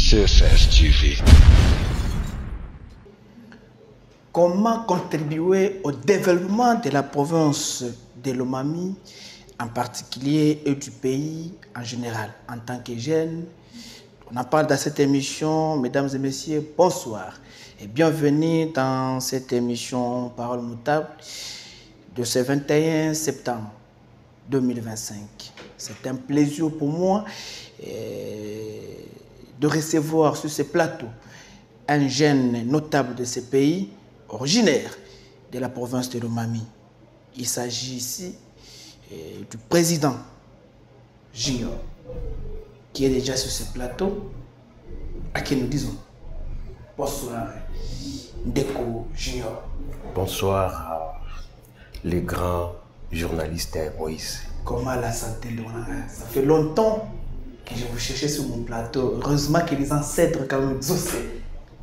CSS TV. Comment contribuer au développement de la province de Lomami en particulier et du pays en général? En tant que jeune, on en parle dans cette émission. Mesdames et messieurs, bonsoir et bienvenue dans cette émission Parole Notable de ce 21 septembre 2025. C'est un plaisir pour moi de recevoir sur ce plateau un jeune notable de ce pays, originaire de la province de Lomami. Il s'agit ici du président Junior, qui est déjà sur ce plateau, à qui nous disons bonsoir, Ndeko Junior. Bonsoir à les grands journalistes Moïse. Comment la santé de ça fait longtemps que je vous cherchais sur mon plateau. Heureusement que les ancêtres quand même exaucé,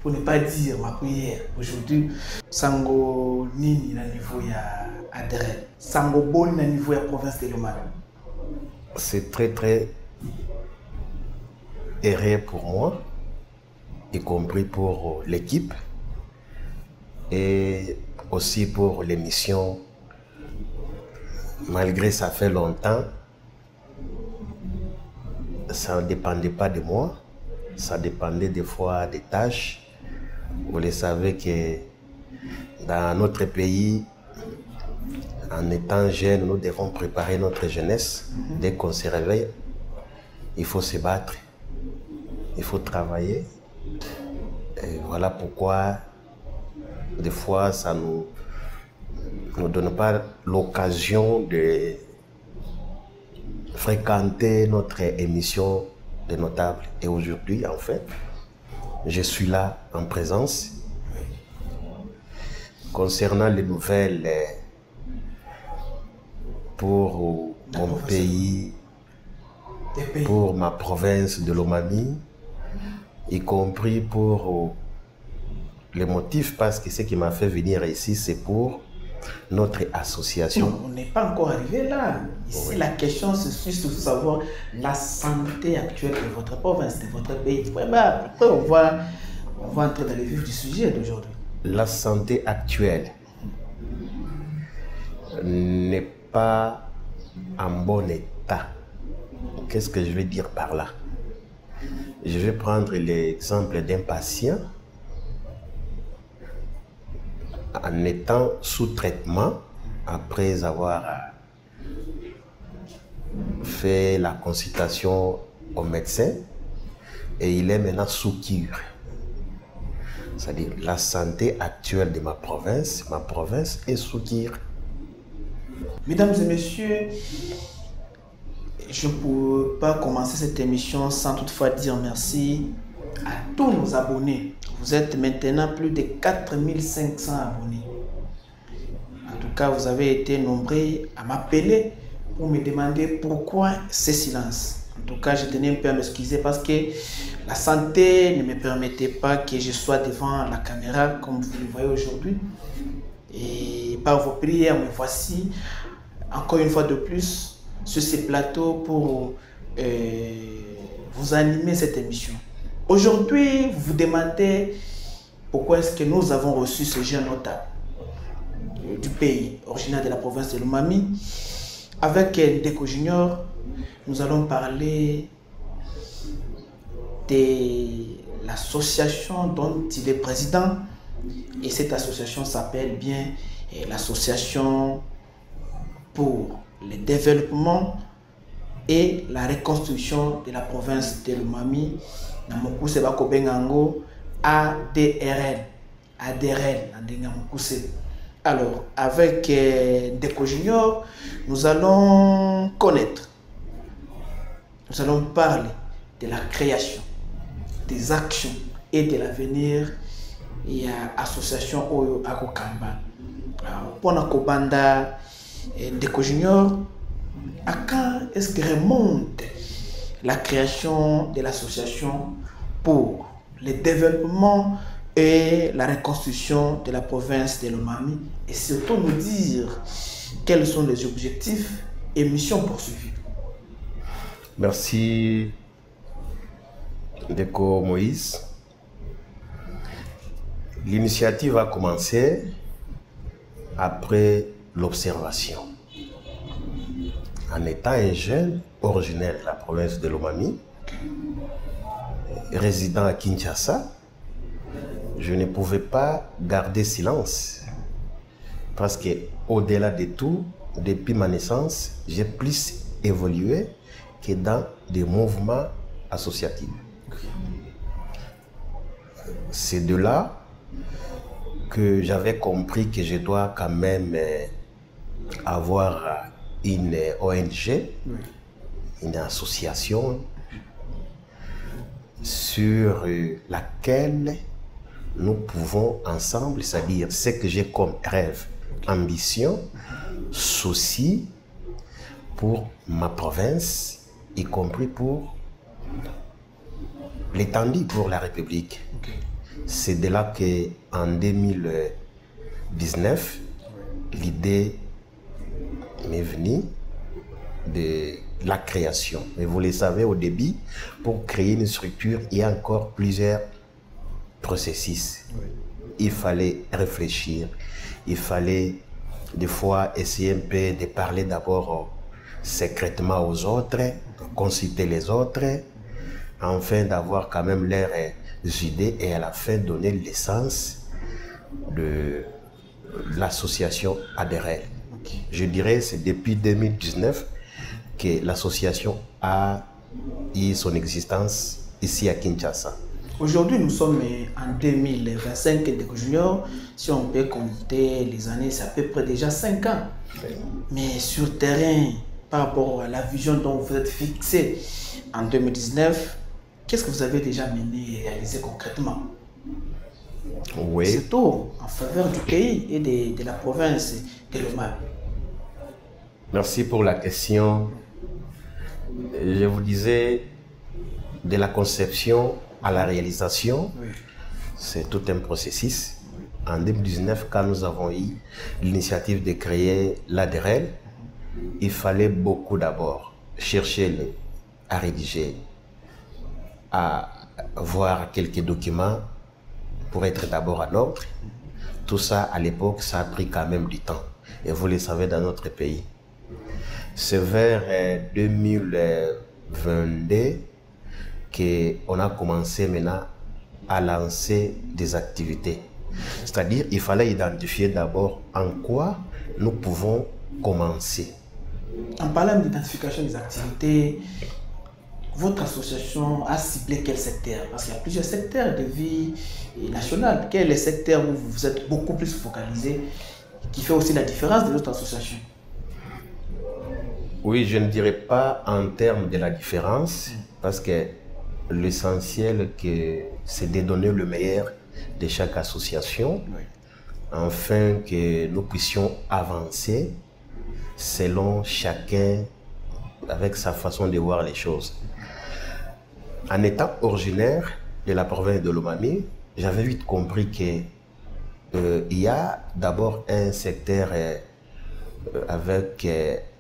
pour ne pas dire ma prière. Aujourd'hui, Sango Nini na niveau ya Adrel, Sango Boni na niveau ya province de Lomami. C'est très heureux pour moi, y compris pour l'équipe et aussi pour l'émission. Malgré ça fait longtemps, ça ne dépendait pas de moi, ça dépendait des fois des tâches. Vous le savez que dans notre pays, en étant jeune, nous devons préparer notre jeunesse. Dès qu'on se réveille, il faut se battre, il faut travailler. Et voilà pourquoi, des fois, ça nous donne pas l'occasion de fréquenter notre émission de Notables. Et aujourd'hui, en fait, je suis là en présence. Concernant les nouvelles pour mon pays, pour ma province de Lomami, y compris pour les motifs, parce que ce qui m'a fait venir ici, c'est pour notre association. Non, on n'est pas encore arrivé là. Ici, oui. La question, c'est juste de savoir la santé actuelle de votre province, de votre pays. Après, on va entrer dans le vif du sujet d'aujourd'hui. La santé actuelle n'est pas en bon état. Qu'est-ce que je vais dire par là? Je vais prendre l'exemple d'un patient en étant sous traitement après avoir fait la consultation au médecin et il est maintenant sous cure. C'est-à-dire la santé actuelle de ma province est sous cure. Mesdames et messieurs, je ne peux pas commencer cette émission sans toutefois dire merci à tous nos abonnés. Vous êtes maintenant plus de 4500 abonnés. En tout cas, vous avez été nombreux à m'appeler pour me demander pourquoi ce silence. En tout cas, je tenais un peu à m'excuser parce que la santé ne me permettait pas que je sois devant la caméra comme vous le voyez aujourd'hui. Et par vos prières, me voici encore une fois de plus sur ces plateaux pour vous animer cette émission. Aujourd'hui, vous vous demandez pourquoi est-ce que nous avons reçu ce jeune notable du pays, originaire de la province de Lomami. Avec Ndeko Junior, nous allons parler de l'association dont il est président. Et cette association s'appelle bien l'association pour le développement et la reconstruction de la province de Lomami. Namokuse Bakobengango ADRL. Alors, avec Ndeko Junior, nous allons connaître, nous allons parler de la création, des actions et de l'avenir. Il y a l'association Oyo Akokamba. Pour Nakobanda Ndeko Junior, à quand est-ce que remonte la création de l'association pour le développement et la reconstruction de la province de Lomami et surtout nous dire quels sont les objectifs et missions poursuivies? Merci Ndeko Moïse. L'initiative a commencé après l'observation. En étant un jeune originaire de la province de Lomami, résident à Kinshasa, je ne pouvais pas garder silence. Parce que, au-delà de tout, depuis ma naissance, j'ai plus évolué que dans des mouvements associatifs. C'est de là que j'avais compris que je dois quand même avoir une ONG, une association sur laquelle nous pouvons ensemble, c'est-à-dire ce que j'ai comme rêve, ambition, souci pour ma province, y compris pour l'étendue pour la République. C'est de là qu'en 2019, l'idée m'est venue de la création. Mais vous le savez, au début, pour créer une structure, il y a encore plusieurs processus. Il fallait réfléchir, il fallait des fois essayer un peu de parler d'abord secrètement aux autres, consulter les autres, afin d'avoir quand même leurs idées et à la fin donner l'essence de l'association ADEREL. Je dirais que c'est depuis 2019 que l'association a eu son existence ici à Kinshasa. Aujourd'hui, nous sommes en 2025 de Junior. Si on peut compter les années, c'est à peu près déjà 5 ans. Mais sur le terrain, par rapport à la vision dont vous êtes fixé en 2019, qu'est-ce que vous avez déjà mené et réalisé concrètement? Oui. Surtout en faveur du pays et de la province de Lomami. Merci pour la question. Je vous disais, de la conception à la réalisation, c'est tout un processus. En 2019, quand nous avons eu l'initiative de créer l'ADEREL, il fallait beaucoup d'abord chercher à rédiger, à voir quelques documents pour être d'abord à l'ordre. Tout ça, à l'époque, ça a pris quand même du temps. Et vous le savez, dans notre pays. C'est vers 2022 qu'on a commencé maintenant à lancer des activités. C'est-à-dire qu'il fallait identifier d'abord en quoi nous pouvons commencer. En parlant d'identification des activités, votre association a ciblé quel secteur? Parce qu'il y a plusieurs secteurs de vie nationale. Quel est le secteur où vous êtes beaucoup plus focalisé, qui fait aussi la différence de votre association? Oui, je ne dirais pas en termes de la différence, parce que l'essentiel, c'est de donner le meilleur de chaque association, afin que nous puissions avancer selon chacun avec sa façon de voir les choses. En étant originaire de la province de Lomami, j'avais vite compris qu'il y a d'abord un secteur avec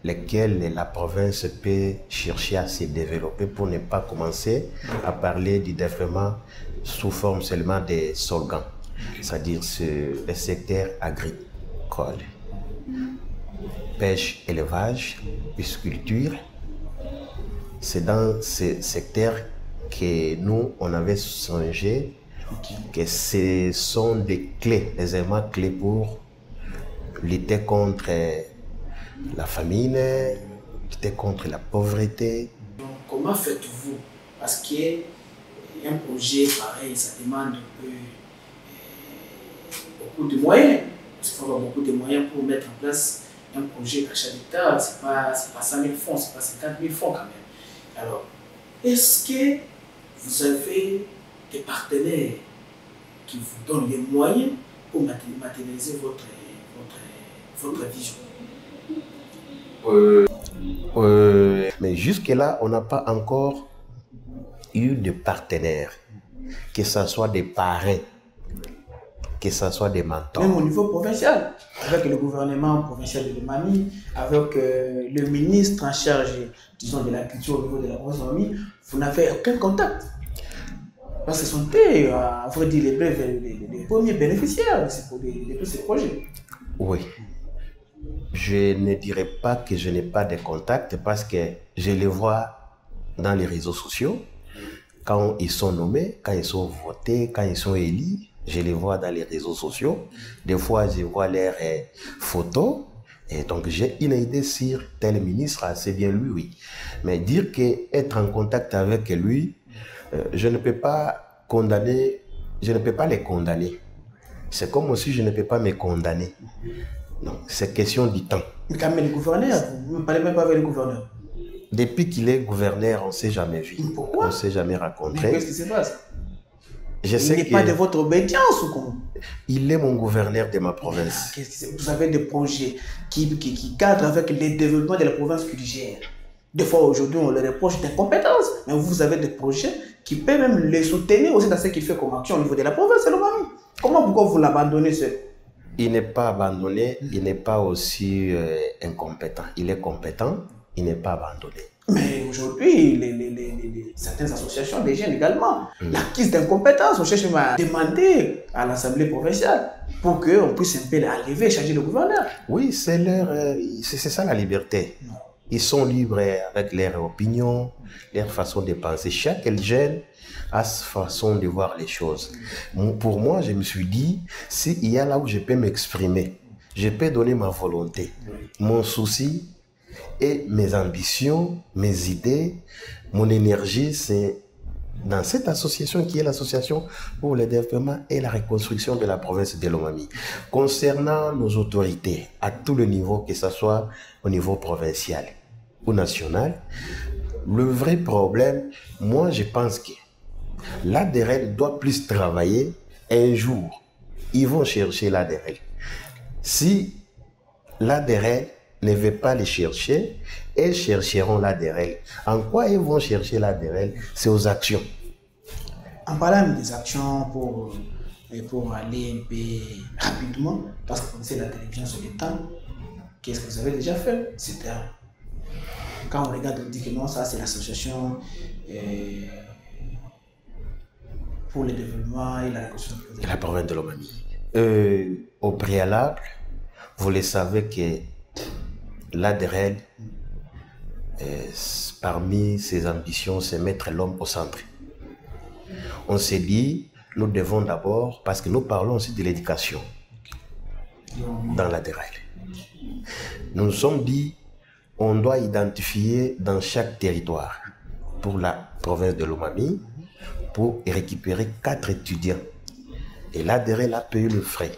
lequel la province peut chercher à se développer pour ne pas commencer à parler du développement sous forme seulement des slogans, c'est-à-dire le secteur agricole, pêche, élevage, pisciculture. C'est dans ce secteur que nous, on avait songé que ce sont des clés, des éléments clés pour lutter contre la famine, lutter contre la pauvreté. Donc, comment faites-vous? Parce qu'un projet pareil, ça demande beaucoup de moyens. Il faut avoir beaucoup de moyens pour mettre en place un projet d'achat d'hectares. Ce n'est pas 100 000 francs, ce n'est pas 50 000 francs quand même. Alors, est-ce que vous avez des partenaires qui vous donnent les moyens pour matérialiser votre vision? Mais jusque-là, on n'a pas encore eu de partenaires, que ce soit des parrains, que ce soit des mentors. Même au niveau provincial, avec le gouvernement provincial de Lomami, avec le ministre en charge, disons, de la culture au niveau de la province de Lomami, vous n'avez aucun contact? Parce que ce sont eux, à vrai dire, les premiers bénéficiaires de tous ces projets. Oui. Je ne dirais pas que je n'ai pas de contacts parce que je les vois dans les réseaux sociaux. Quand ils sont nommés, quand ils sont votés, quand ils sont élus, je les vois dans les réseaux sociaux. Des fois, je vois leurs photos. Et donc, j'ai une idée sur tel ministre, c'est bien lui, oui. Mais dire qu'être en contact avec lui, je ne peux pas condamner, je ne peux pas les condamner. C'est comme aussi je ne peux pas me condamner. Donc, c'est question du temps. Mais quand même, les gouverneurs, vous ne parlez même pas avec les gouverneurs. Depuis qu'il est gouverneur, on ne s'est jamais vu. Pourquoi? On ne s'est jamais rencontré. Mais qu'est-ce qui se passe? Je sais Il n'est pas de votre obédience ou comment? Il est mon gouverneur de ma province. Vous avez des projets qui cadrent avec le développement de la province qu'il gère. Des fois, aujourd'hui, on leur reproche d'incompétence, mais vous avez des projets qui peuvent même les soutenir aussi dans ce qu'il fait comme action au niveau de la province de Lomami. Pourquoi vous l'abandonnez seul? Il n'est pas abandonné, il n'est pas aussi incompétent. Il est compétent, il n'est pas abandonné. Mais aujourd'hui, certaines associations, les jeunes également, l'acquise d'incompétence, on cherche même à demander à l'Assemblée provinciale pour qu'on puisse un peu arriver, changer le gouverneur. Oui, c'est ça la liberté. Ils sont libres avec leurs opinions, leur façon de penser. Chaque jeune a sa façon de voir les choses. Pour moi, je me suis dit, s'il y a là où je peux m'exprimer, je peux donner ma volonté, mon souci et mes ambitions, mes idées, mon énergie, c'est dans cette association qui est l'association pour le développement et la reconstruction de la province de Lomami. Concernant nos autorités, à tout le niveau, que ce soit au niveau provincial ou national, le vrai problème, moi je pense que l'ADRL doit plus travailler. Un jour, ils vont chercher l'ADRL. Si l'ADRL ne veut pas les chercher, elles chercheront l'ADRL. En quoi ils vont chercher l'ADRL? C'est aux actions. En parlant des actions pour aller un peu rapidement, parce que vous connaissez la télévision sur le temps, qu'est-ce que vous avez déjà fait? C'était quand on regarde, on dit que non, ça c'est l'association pour le développement et la reconstruction de la province de Lomami. Au préalable, vous le savez que l'ADRL, parmi ses ambitions, c'est mettre l'homme au centre. On s'est dit, nous devons d'abord, parce que nous parlons aussi de l'éducation dans l'ADRL. Nous nous sommes dit, on doit identifier dans chaque territoire, pour la province de Lomami, pour récupérer 4 étudiants. Et l'ADRL a payé le frais.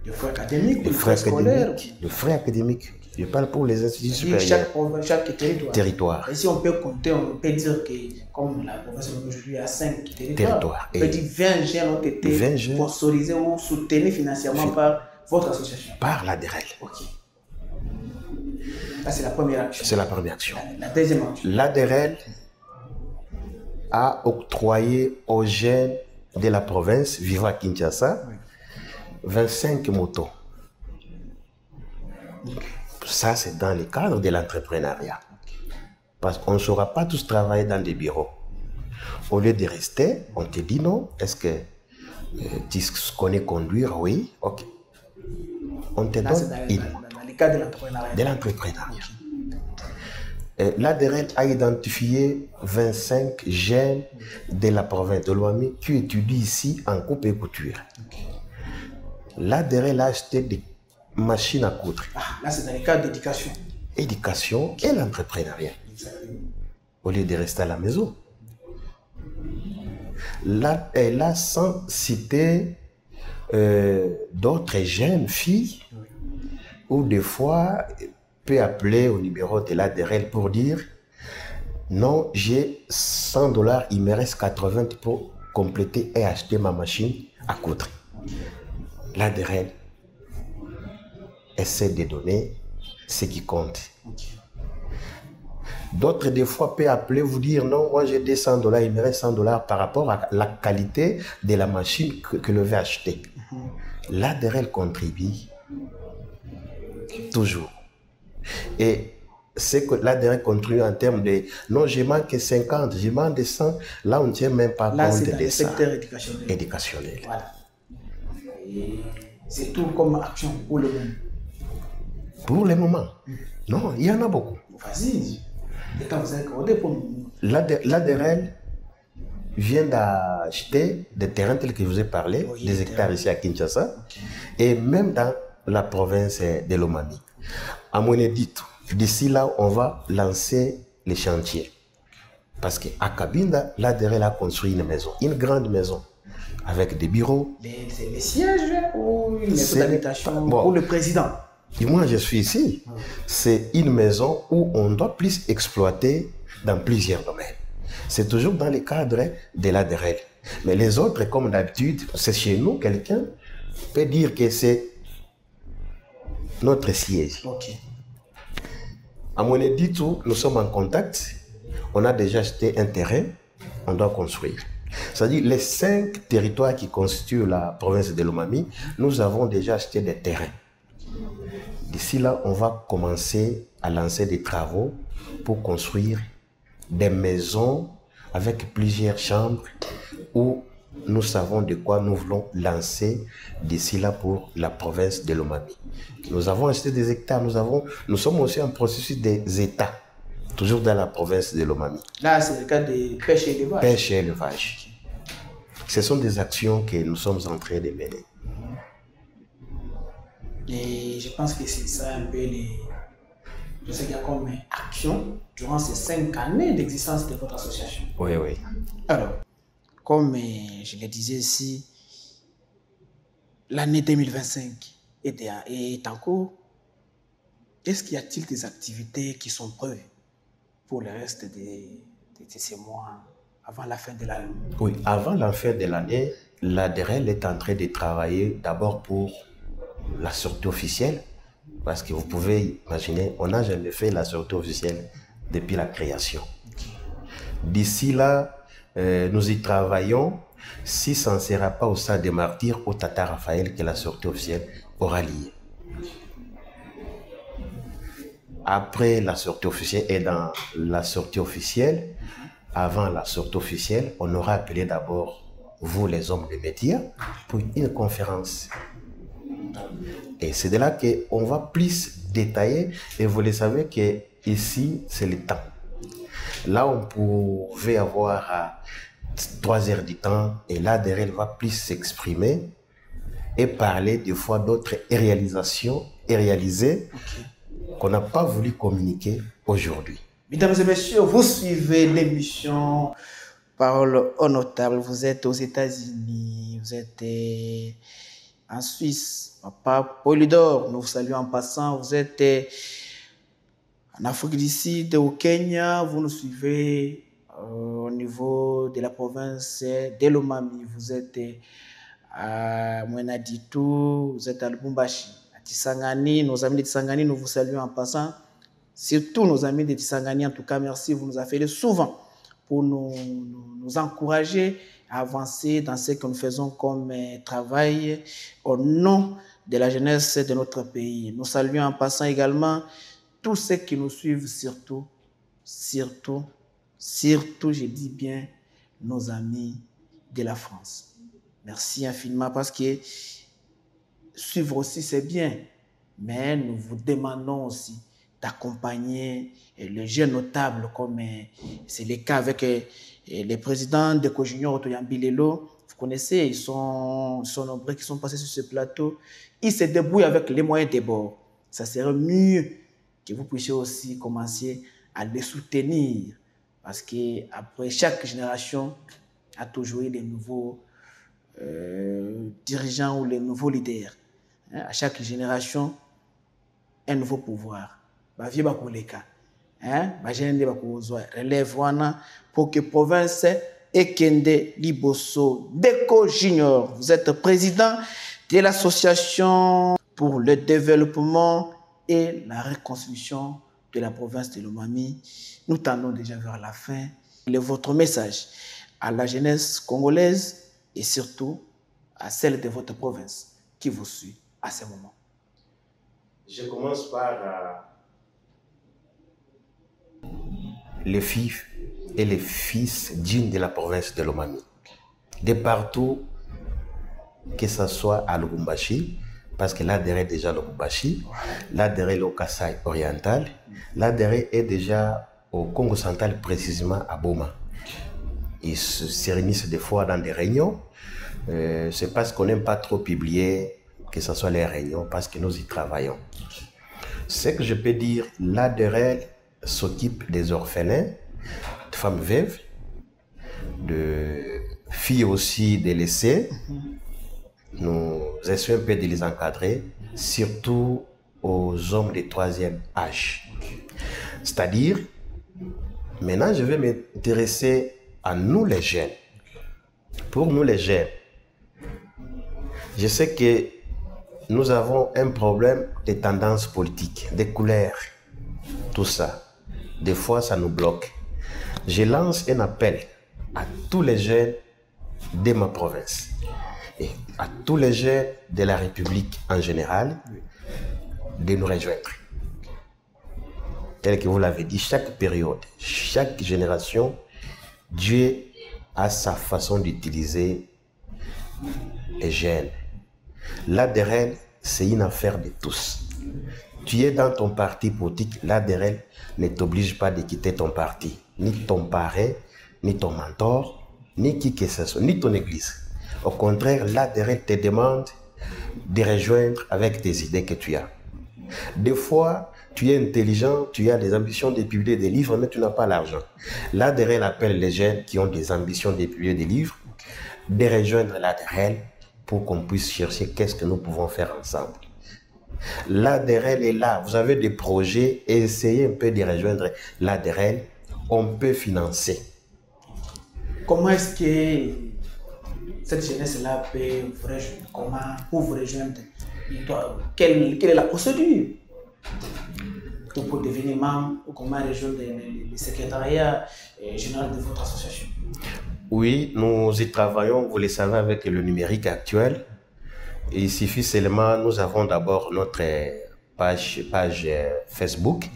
Le frais académique, le frais académique, le frais académique. Je parle pour les instituts supérieurs. Chaque territoire. Et si on peut compter, on peut dire que, comme la province aujourd'hui a 5 territoires, on peut dire 20 jeunes ont été sponsorisés ou soutenus financièrement par votre association. Par l'ADRL. Ok. Ça, c'est la première action. C'est la première action. La deuxième action. L'ADRL a octroyé aux jeunes de la province vivant à Kinshasa 25 motos. Ça, c'est dans le cadre de l'entrepreneuriat. Parce qu'on ne saura pas tous travailler dans des bureaux. Au lieu de rester, on te dit non. Est-ce que tu connais conduire? Oui. Ok. On te donne une moto. Dans le cadre de l'entrepreneuriat. De l'entrepreneuriat. L'ADRL a identifié 25 jeunes de la province de Lomami qui étudient ici en coupe et couture. L'ADRL a acheté des machines à coudre. Là, c'est dans le cadre d'éducation. Éducation et l'entrepreneuriat. Au lieu de rester à la maison. Là, elle a sans citer d'autres jeunes filles où des fois peut appeler au numéro de l'ADRL pour dire non, j'ai $100, il me reste 80 pour compléter et acheter ma machine à coudre. L'ADRL essaie de donner ce qui compte. D'autres, des fois, peuvent appeler, vous dire non, moi j'ai des $100, il me reste $100 par rapport à la qualité de la machine que je vais acheter. L'ADRL contribue toujours. Et ce que l'ADR construit en termes de non, je manque 50, je manque 100, là on ne tient même pas Là, compte c'est dans de le ça. secteur éducationnel. Éducationnel. Voilà. Et c'est tout comme action pour le moment. Pour le moment, non, il y en a beaucoup. Vas-y. Et quand vous avez accordé pour nous. L'ADRL vient d'acheter des terrains tels que je vous ai parlé, Oui, des hectares ici à Kinshasa, et même dans la province de Lomami. À Mweneditu, d'ici là, on va lancer les chantiers. Parce qu'à Cabinda, l'ADRL a construit une maison, une grande maison, avec des bureaux. Les sièges ou une maison d'habitation bon, pour le président? Et moi, je suis ici. C'est une maison où on doit plus exploiter dans plusieurs domaines. C'est toujours dans le cadre de l'ADRL. Mais les autres, comme d'habitude, c'est chez nous, quelqu'un peut dire que c'est notre siège. Ok. À Mweneditu, nous sommes en contact. On a déjà acheté un terrain, on doit construire. C'est-à-dire les 5 territoires qui constituent la province de Lomami, nous avons déjà acheté des terrains. D'ici là, on va commencer à lancer des travaux pour construire des maisons avec plusieurs chambres où nous savons de quoi nous voulons lancer d'ici là pour la province de Lomami. Nous avons acheté des hectares, nous sommes aussi en processus des États, toujours dans la province de Lomami. Là, c'est le cas de pêche et élevage. Pêche et élevage. Ce sont des actions que nous sommes en train de mener. Et je pense que c'est ça un peu ce qu'il y a comme action durant ces 5 années d'existence de votre association. Oui, oui. Alors, comme je le disais ici, l'année 2025 est en cours. Est-ce qu'il y a-t-il des activités qui sont prévues pour le reste de ces mois avant la fin de l'année? Oui, avant la fin de l'année, l'ADRL est en train de travailler d'abord pour la sortie officielle, parce que vous pouvez imaginer, on n'a jamais fait la sortie officielle depuis la création. D'ici là, nous y travaillons. Si ça ne sera pas au stade des martyrs, au Tata Raphaël, que la sortie officielle aura lieu. Après la sortie officielle et dans la sortie officielle, avant la sortie officielle, on aura appelé d'abord vous les hommes de médias pour une conférence. Et c'est de là qu'on va plus détailler, et vous le savez que ici c'est le temps. Là on pouvait avoir à 3 heures du temps, et là derrière elle va plus s'exprimer et parler des fois d'autres réalisations et réalisées qu'on n'a pas voulu communiquer aujourd'hui. Mesdames et messieurs, vous suivez l'émission Parole aux notables. Vous êtes aux États-Unis, vous êtes en Suisse, Papa Polydor, nous vous saluons en passant. Vous êtes en Afrique du Sud, au Kenya, vous nous suivez au niveau de la province de Lomami. Vous êtes à Mweneditu, vous êtes à Lubumbashi, à Tisangani. Nos amis de Tisangani, nous vous saluons en passant. Surtout nos amis de Tisangani, en tout cas, merci, vous nous appelez souvent pour nous encourager à avancer dans ce que nous faisons comme travail au nom de la jeunesse de notre pays. Nous saluons en passant également tous ceux qui nous suivent, surtout, je dis bien, nos amis de la France. Merci infiniment parce que suivre aussi c'est bien, mais nous vous demandons aussi d'accompagner les jeunes notables, comme c'est le cas avec les présidents de Cojunior Otoyambi Lelo. Vous connaissez, ils sont nombreux qui sont passés sur ce plateau. Ils se débrouillent avec les moyens des bords. Ça serait mieux que vous puissiez aussi commencer à les soutenir, parce qu'après chaque génération a toujours eu des nouveaux dirigeants ou les nouveaux leaders. À chaque génération, un nouveau pouvoir. Bavie bakoleka, bajende bakozwa relève wana pour que province ekende liboso. Deko Junior, vous êtes président de l'association pour le développement et la reconstruction de la province de Lomami. Nous tendons déjà vers la fin. Quel est votre message à la jeunesse congolaise et surtout à celle de votre province qui vous suit à ce moment? Je commence par les filles et les fils dignes de la province de Lomami. De partout, que ce soit à Lubumbashi, parce que l'ADR est déjà Lubumbashi, l'ADR est au Kasaï oriental, l'ADR est déjà au Congo central, précisément à Boma. Ils se réunissent des fois dans des réunions. C'est parce qu'on n'aime pas trop publier que ce soit les réunions, parce que nous y travaillons. Ce que je peux dire, l'ADR s'occupe des orphelins, de femmes veuves, de filles aussi délaissées. Nous essayons un peu de les encadrer, surtout aux hommes de troisième âge. C'est-à-dire, maintenant je vais m'intéresser à nous les jeunes. Pour nous les jeunes, je sais que nous avons un problème de tendances politiques, de couleurs, tout ça. Des fois, ça nous bloque. Je lance un appel à tous les jeunes de ma province et à tous les jeunes de la République en général de nous rejoindre. Tel que vous l'avez dit, chaque période, chaque génération, Dieu a sa façon d'utiliser les jeunes. L'ADR, c'est une affaire de tous. Tu es dans ton parti politique, l'ADR ne t'oblige pas de quitter ton parti, ni ton parrain, ni ton mentor, ni qui que ce soit, ni ton église. Au contraire, l'ADR te demande de rejoindre avec tes idées que tu as. Des fois, tu es intelligent, tu as des ambitions de publier des livres, mais tu n'as pas l'argent. L'ADR appelle les jeunes qui ont des ambitions de publier des livres, de rejoindre l'ADR pour qu'on puisse chercher qu'est-ce que nous pouvons faire ensemble. L'ADR est là, vous avez des projets, essayez un peu de rejoindre l'ADR, on peut financer. Comment est-ce que cette jeunesse-là peut vous rejoindre? Comment pour vous rejoindre? Quelle est la procédure pour devenir membre ou comment rejoindre le secrétariat général de votre association? Oui, nous y travaillons, vous le savez, avec le numérique actuel. Il suffit seulement, nous avons d'abord notre page Facebook,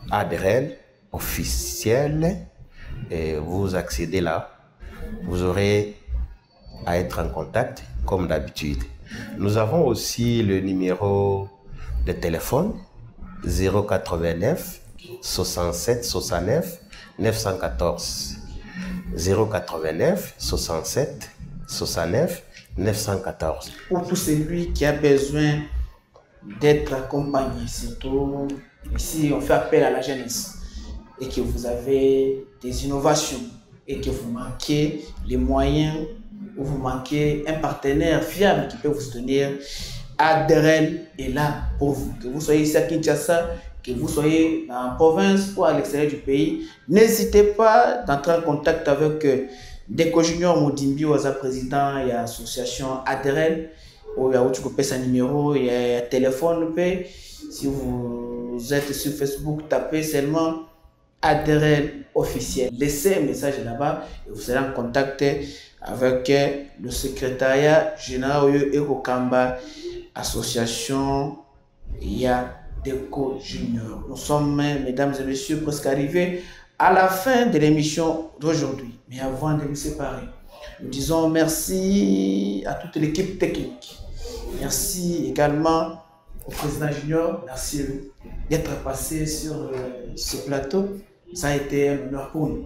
ADRL officielle, et vous accédez là. Vous aurez à être en contact, comme d'habitude. Nous avons aussi le numéro de téléphone 089 67 69 914. 089 67 69 914. Pour tout celui qui a besoin d'être accompagné, surtout ici on fait appel à la jeunesse et que vous avez des innovations et que vous manquez les moyens ou vous manquez un partenaire fiable qui peut vous soutenir, ADRL est là pour vous. Que vous soyez ici à Kinshasa, que vous soyez dans la province ou à l'extérieur du pays, n'hésitez pas d'entrer en contact avec Deko Junior Modimbi, président et association ADRL. Il y a un numéro, il y a un téléphone. Si vous êtes sur Facebook, tapez seulement ADRL officiel. Laissez un message là-bas et vous serez en contact avec le secrétariat général Ekokamba, association Deko Junior. Nous sommes, mesdames et messieurs, presque arrivés à la fin de l'émission d'aujourd'hui. Mais avant de nous séparer, nous disons merci à toute l'équipe technique. Merci également au président Junior. Merci d'être passé sur ce plateau. Ça a été un honneur pour nous.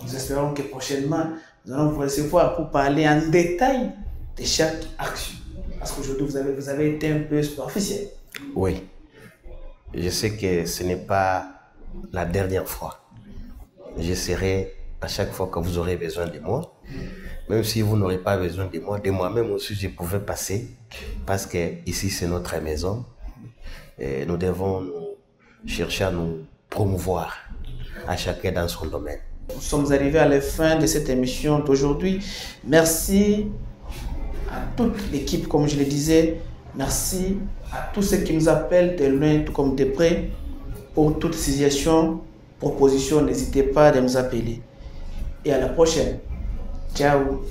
Nous espérons que prochainement, nous allons vous recevoir pour parler en détail de chaque action. Parce qu'aujourd'hui, vous avez été un peu superficiel. Oui. Je sais que ce n'est pas la dernière fois. Je serai à chaque fois que vous aurez besoin de moi. Même si vous n'aurez pas besoin de moi, de moi-même aussi, je pouvais passer. Parce que ici, c'est notre maison. Et nous devons chercher à nous promouvoir à chacun dans son domaine. Nous sommes arrivés à la fin de cette émission d'aujourd'hui. Merci à toute l'équipe, comme je le disais. Merci à tous ceux qui nous appellent de loin tout comme de près. Pour toute suggestion, proposition, n'hésitez pas à nous appeler. Et à la prochaine. Ciao.